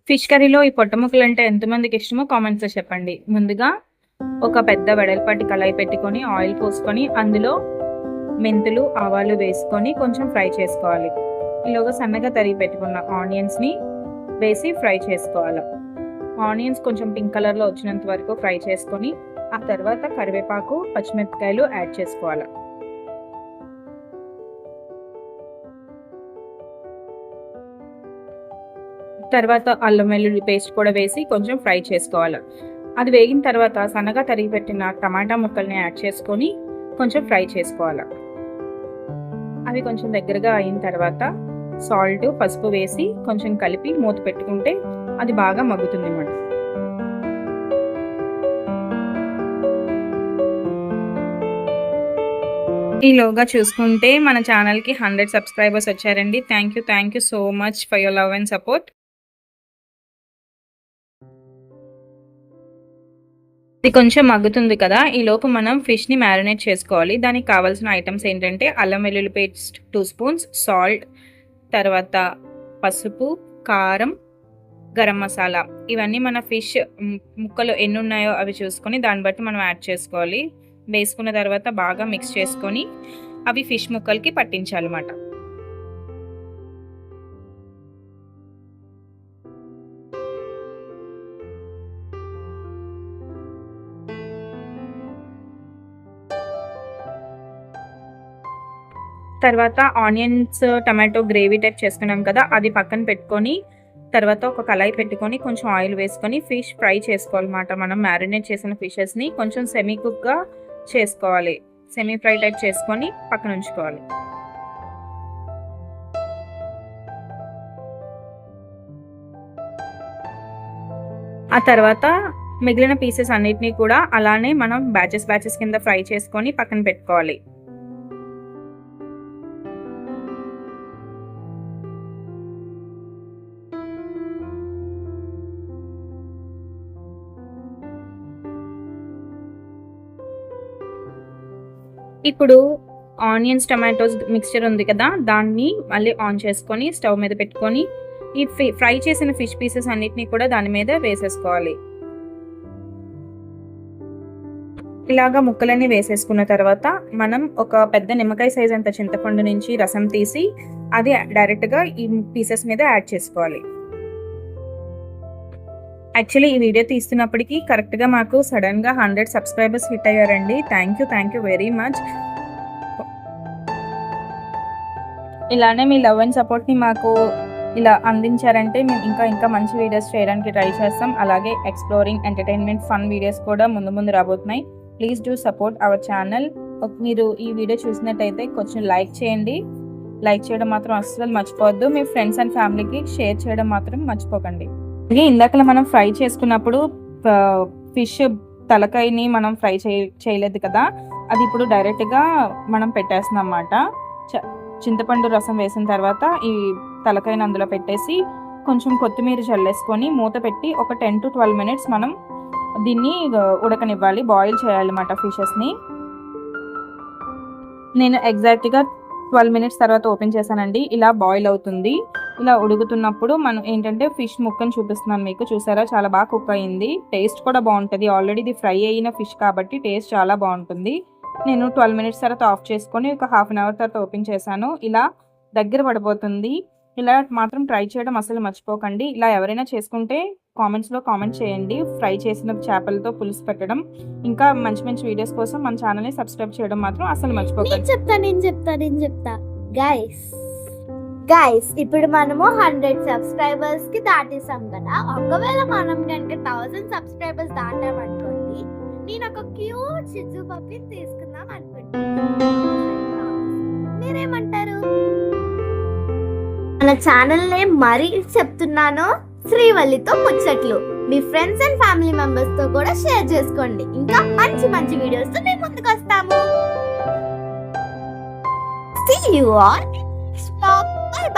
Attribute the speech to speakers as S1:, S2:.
S1: Fish కర్రీలో ఈ పొట్ట ముక్కలు అంటే ఎంతమందికి ఇష్టమో కామెంట్స్లో చెప్పండి. ముందుగా ఒక పెద్ద వెడల్పాటి కళాయి పెట్టుకొని ఆయిల్ పోసుకొని అందులో మెంతులు ఆవాలు వేసుకొని కొంచెం ఫ్రై చేసుకోవాలి. ఈలోగా సన్నగా తరిగి పెట్టుకున్న ఆనియన్స్ని వేసి ఫ్రై చేసుకోవాలి. ఆనియన్స్ కొంచెం పింక్ కలర్లో వచ్చినంత వరకు ఫ్రై చేసుకొని ఆ తర్వాత కరివేపాకు పచ్చిమిరపకాయలు యాడ్ చేసుకోవాలి. తర్వాత అల్లం వెల్లుల్లి పేస్ట్ కూడా వేసి కొంచెం ఫ్రై చేసుకోవాలి. అది వేగిన తర్వాత సన్నగా తరిగి పెట్టిన టమాటా ముక్కల్ని యాడ్ చేసుకొని కొంచెం ఫ్రై చేసుకోవాలి. అవి కొంచెం దగ్గరగా అయిన తర్వాత సాల్ట్ పసుపు వేసి కొంచెం కలిపి మూత పెట్టుకుంటే అది బాగా మగ్గుతుంది అన్నమాట. ఈలోగా చూసుకుంటే మన ఛానల్కి 100 సబ్స్క్రైబర్స్ వచ్చారండి. Thank you so much for your love and support. ఇది కొంచెం మగ్గుతుంది కదా, ఈ లోపు మనం ఫిష్ని మ్యారినేట్ చేసుకోవాలి. దానికి కావాల్సిన ఐటమ్స్ ఏంటంటే అల్లం వెల్లుల్లి పేస్ట్ 2 స్పూన్స్, సాల్ట్, తర్వాత పసుపు, కారం, గరం మసాలా. ఇవన్నీ మన ఫిష్ ముక్కలు ఎన్ని ఉన్నాయో అవి చూసుకొని దాన్ని బట్టి మనం యాడ్ చేసుకోవాలి. వేసుకున్న తర్వాత బాగా మిక్స్ చేసుకొని అవి ఫిష్ ముక్కలకి పట్టించాలన్నమాట. తర్వాత ఆనియన్స్ టమాటో గ్రేవీ టైప్ చేసుకున్నాం కదా, అది పక్కన పెట్టుకొని తర్వాత ఒక కళాయి పెట్టుకొని కొంచెం ఆయిల్ వేసుకొని ఫిష్ ఫ్రై చేసుకోవాలన్నమాట. మనం మ్యారినేట్ చేసిన ఫిషెస్ని కొంచెం సెమీ కుక్గా చేసుకోవాలి. సెమీ ఫ్రై టైప్ చేసుకొని పక్కన ఉంచుకోవాలి. ఆ తర్వాత మిగిలిన పీసెస్ అన్నిటినీ కూడా అలానే మనం బ్యాచెస్ కింద ఫ్రై చేసుకొని పక్కన పెట్టుకోవాలి. ఇప్పుడు ఆనియన్స్ టమాటోస్ మిక్స్చర్ ఉంది కదా, దాన్ని మళ్ళీ ఆన్ చేసుకొని స్టవ్ మీద పెట్టుకొని ఈ ఫ్రై చేసిన ఫిష్ పీసెస్ అన్నిటినీ కూడా దాని మీద వేసేసుకోవాలి. ఇలాగా ముక్కలన్నీ వేసేసుకున్న తర్వాత మనం ఒక పెద్ద నిమ్మకాయ సైజ్ అంత చింతపండు నుంచి రసం తీసి అది డైరెక్ట్గా ఈ పీసెస్ మీద యాడ్ చేసుకోవాలి. యాక్చువల్లీ ఈ వీడియో తీస్తున్నప్పటికీ కరెక్ట్గా మాకు సడన్గా 100 సబ్స్క్రైబర్స్ హిట్ అయ్యారండి. Thank you very much. ఇలానే మీ లవ్ అండ్ సపోర్ట్ని మాకు ఇలా అందించారంటే మేము ఇంకా మంచి వీడియోస్ చేయడానికి ట్రై చేస్తాం. అలాగే ఎక్స్ప్లోరింగ్ ఎంటర్టైన్మెంట్ ఫన్ వీడియోస్ కూడా ముందు రాబోతున్నాయి. Please do support our channel. మీరు ఈ వీడియో చూసినట్టయితే కొంచెం లైక్ చేయండి. లైక్ చేయడం మాత్రం అస్సలు మర్చిపోవద్దు. మీ ఫ్రెండ్స్ అండ్ ఫ్యామిలీకి షేర్ చేయడం మాత్రం మర్చిపోకండి. ఇందాక మనం ఫ్రై చేసుకున్నప్పుడు ఫిష్ తలకాయని మనం ఫ్రై చేయలేదు కదా, అది ఇప్పుడు డైరెక్ట్గా మనం పెట్టేస్తున్నాం అన్నమాట. చింతపండు రసం వేసిన తర్వాత ఈ తలకాయని అందులో పెట్టేసి కొంచెం కొత్తిమీర చల్లేసుకొని మూత పెట్టి ఒక 10 to 12 minutes మనం దీన్ని ఉడకనివ్వాలి, బాయిల్ చేయాలన్నమాట ఫిషెస్ని. నేను ఎగ్జాక్ట్గా 12 minutes తర్వాత ఓపెన్ చేశానండి. ఇలా బాయిల్ అవుతుంది. ఇలా ఉడుకుతున్నప్పుడు మనం ఏంటంటే ఫిష్ ముక్కను చూపిస్తున్నాను మీకు. చూసారా, చాలా బాగా కుక్ అయింది. టేస్ట్ కూడా బాగుంటుంది. ఆల్రెడీ ఇది ఫ్రై అయిన ఫిష్ కాబట్టి టేస్ట్ చాలా బాగుంటుంది. నేను 12 minutes తర్వాత ఆఫ్ చేసుకొని ఒక 1/2 hour తర్వాత ఓపెన్ చేశాను. ఇలా దగ్గర పడిపోతుంది. ఇలా మాత్రం ట్రై చేయడం అసలు మర్చిపోకండి. ఇలా ఎవరైనా చేసుకుంటే కామెంట్స్లో కామెంట్ చేయండి. ఫ్రై చేసిన చేపలతో పులుసు పెట్టడం, ఇంకా మంచి వీడియోస్ కోసం మన ఛానల్ని సబ్స్క్రైబ్ చేయడం మాత్రం అసలు మర్చిపోకండి.
S2: నేను చెప్తా గైస్ ఇప్పుడు మనము 100 సబ్స్క్రైబర్స్ కి దాటేసాం కదా. ఒకవేళ మనం కనుక 1000 సబ్స్క్రైబర్స్ దాటామనుకోండి, నేను ఒక క్యూట్ షిజు పప్పి తీసుకుందాం అనుకుంటున్నాను. మీరేమంటారు? మన ఛానల్ నేమ్ మరీ చెప్తున్నాను, శ్రీవల్లితో ముచ్చట్లు. మీ ఫ్రెండ్స్ అండ్ ఫ్యామిలీ మెంబర్స్ తో కూడా షేర్ చేసుకోండి. ఇంకా మంచి వీడియోస్ తో మేము ముందుకు వస్తాము. See you all. Stop. Bye bye.